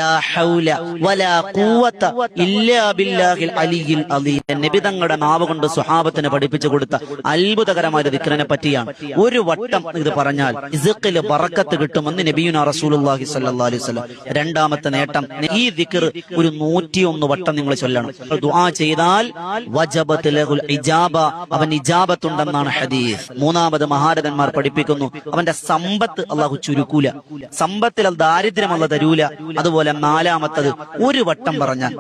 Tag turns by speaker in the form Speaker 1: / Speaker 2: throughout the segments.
Speaker 1: ലാ ഹൗല വലാ ഖുവത ഇല്ലാ ബില്ലാഹിൽ അലിയിൽ അലീം. നബി തങ്ങളുടെ നാവ് കൊണ്ട് സ്വഹാബത്തിന് പഠിപ്പിച്ചു കൊടുത്ത അത്ഭുതകരമായ ദിക്റിനെ പറ്റിയാണ്. ഒരു വട്ടം ഇത് പറഞ്ഞാൽ റിസ്ഖിൽ ബറക്കത്ത് കിട്ടുമെന്ന് നബിയുനാ റസൂലുള്ളാഹി സ്വല്ലല്ലാഹു അലൈഹി വസല്ലം. രണ്ടാമത്തെ നേട്ടം, ഈ ദിക്ർ ഒരു 101 വട്ടം നിങ്ങൾ ചൊല്ലണം. ദുആ ചെയ്താൽ വജബത് ലഹുൽ ഇജാബ, അവൻ ഇജാബത്തുണ്ടെന്നാണ് ഹദീസ്. മൂന്നാമത് മഹാരഥന്മാർ പഠിപ്പിക്കുന്നു, അവന്റെ സമ്പത്ത് അല്ലാഹു ചുരുക്കൂല, സമ്പത്തിൽ ദാരിദ്ര്യം അല്ലാഹു തരൂല. അതുപോലെ നാലാമത്തത്, ഒരു വട്ടം പറഞ്ഞാൽ,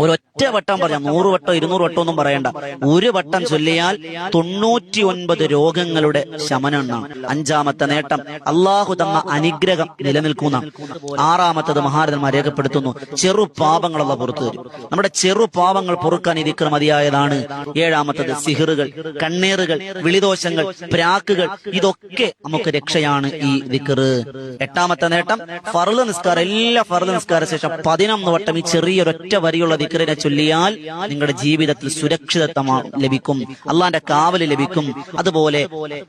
Speaker 1: ഒരൊറ്റ വട്ടം പറഞ്ഞാൽ 100 വട്ടോ 200 വട്ടോ ഒന്നും പറയണ്ട, ഒരു വട്ടം ചൊല്ലിയാൽ 99 രോഗങ്ങളുടെ ശമനം എന്നാണ്. അഞ്ചാമത്തെ നേട്ടം, അള്ളാഹു തന്ന അനുഗ്രഹം നിലനിൽക്കുന്ന. ആറാമത്തത് മഹാരഥന്മാർ രേഖപ്പെടുത്തുന്നു, ചെറു പാപങ്ങളുള്ള പുറത്തു തരും. നമ്മുടെ ചെറു പാപങ്ങൾ പൊറുക്കാൻ ഈ ദിക്ർ മതിയായതാണ്. ഏഴാമത്തത്, സിഹിറുകൾ, കണ്ണീറുകൾ, വിളിദോഷങ്ങൾ, പ്രാക്കുകൾ, ഇതൊക്കെ നമുക്ക് രക്ഷയാണ് ഈ ദിക്ർ. എട്ടാമത്തെ നേട്ടം, ഫർള് നിസ്കാരം, എല്ലാ ഫർള് നിസ്കാര ശേഷം 11 വട്ടം ഈ ചെറിയൊരൊറ്റ വരിയുള്ള ദിക്റിനെ ചൊല്ലിയാൽ നിങ്ങളുടെ ജീവിതത്തിൽ സുരക്ഷിതത്വം ലഭിക്കും, അള്ളാന്റെ കാവല് ലഭിക്കും. അതുപോലെ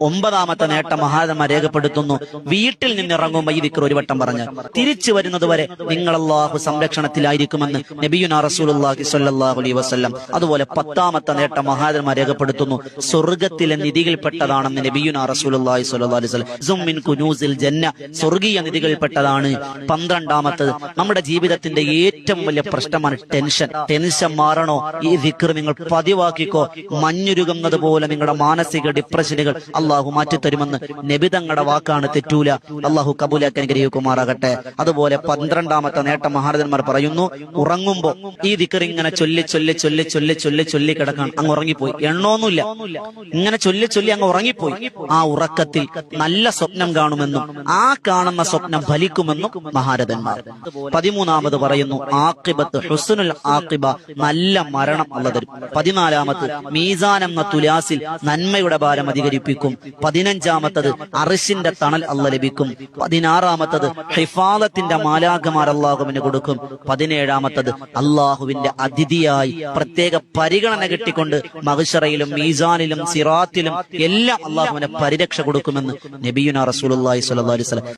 Speaker 1: 9ാമത്തെ നേട്ടം മഹാരഥന്മാർ രേഖപ്പെടുത്തുന്നു, വീട്ടിൽ നിന്നിറങ്ങുമ്പോൾ ഈ ദിക്ർ ഒരു വട്ടം പറഞ്ഞാൽ തിരിച്ചു വരുന്നത് വരെ നിങ്ങൾ അല്ലാഹു സംരക്ഷണത്തിലായിരിക്കുമെന്ന് നബിയുനാ റസൂലുള്ളാഹി സ്വല്ലല്ലാഹു അലൈഹി വസല്ലം. അതുപോലെ 10ാമത്തെ നേട്ടം മഹാരഥന്മാർ രേഖപ്പെടുത്തുന്നു, സ്വർഗ്ഗത്തിലെ നിധികളിൽപ്പെട്ടതാണെന്ന് നബിയുനാ റസൂലുള്ളാഹി സ്വല്ലല്ലാഹു അലൈഹി വസല്ലം. സും മിൻ കുനൂസിൽ ജന്ന, സ്വർഗീയ നിധികളിൽപ്പെട്ടതാണ്. 12ാമത്തത്, നമ്മുടെ ജീവിതത്തിന്റെ ഏറ്റവും വലിയ പ്രശ്നമാണ് ടെൻഷൻ. ടെൻഷൻ മാറണോ? ഈ ദിക്ർ നിങ്ങൾ പതിവാക്കിക്കോ. മഞ്ഞുരുകുന്നത് പോലെ നിങ്ങളുടെ മാനസിക ഡിപ്രഷനുകൾ അള്ളാഹു മാറ്റിത്തരുമെന്ന് നബി തങ്ങളുടെ വാക്കാണ്, തെറ്റൂല. അള്ളാഹു കബൂലാക്കാൻ അനുഗ്രഹിക്കുമാറാകട്ടെ. അതുപോലെ 12ാമത്തെ നേട്ടം മഹാരഥന്മാർ പറയുന്നു, ഉറങ്ങുമ്പോ ഈ ദിക്ർ ഇങ്ങനെ ചൊല്ലി ചൊല്ലി ചൊല്ലി ചൊല്ലി ചൊല്ലി ചൊല്ലി കിടക്കാൻ, അങ്ങ് ഉറങ്ങിപ്പോയി, എണ്ണമൊന്നുമില്ല, ഇങ്ങനെ ചൊല്ലി ചൊല്ലി അങ്ങ് ഉറങ്ങിപ്പോയി. ആ ഉറക്കത്തിൽ നല്ല സ്വപ്നം കാണുമെന്നും ആ കാണുന്ന സ്വപ്നം ഫലിക്കുമെന്നും മഹാരഥന്മാർ. 13ാമത് പറയുന്നു, ആഖിബത്ത് ഹുസ്നുൽ ആഖിബ, നല്ല മരണം അല്ലാഹു തരും. 14ാമത്, മീസാൻ എന്ന തുലാസിൽ നന്മയുടെ ഭാരം അധികരിപ്പിക്കും. 15ാമത്തത്, അർശിന്റെ തണൽ അല്ലാഹു ലഭിക്കും. 16ാമത്തത്, ഹിഫാദത്തിന്റെ മാലാഖമാർ അല്ലാഹുവിന് കൊടുക്കും. 17ാമത്തത്, അല്ലാഹുവിന്റെ അതിഥിയായി പ്രത്യേക പരിഗണന കിട്ടിക്കൊണ്ട് മഹ്ശറയിലും മീസാനിലും സിറാത്തിലും എല്ലാം അല്ലാഹുവിന്റെ പരിരക്ഷ കൊടുക്കുമെന്ന് നബിയുനാ റസൂലുള്ളാഹി സ്വല്ലല്ലാഹു അലൈഹി വസല്ലം.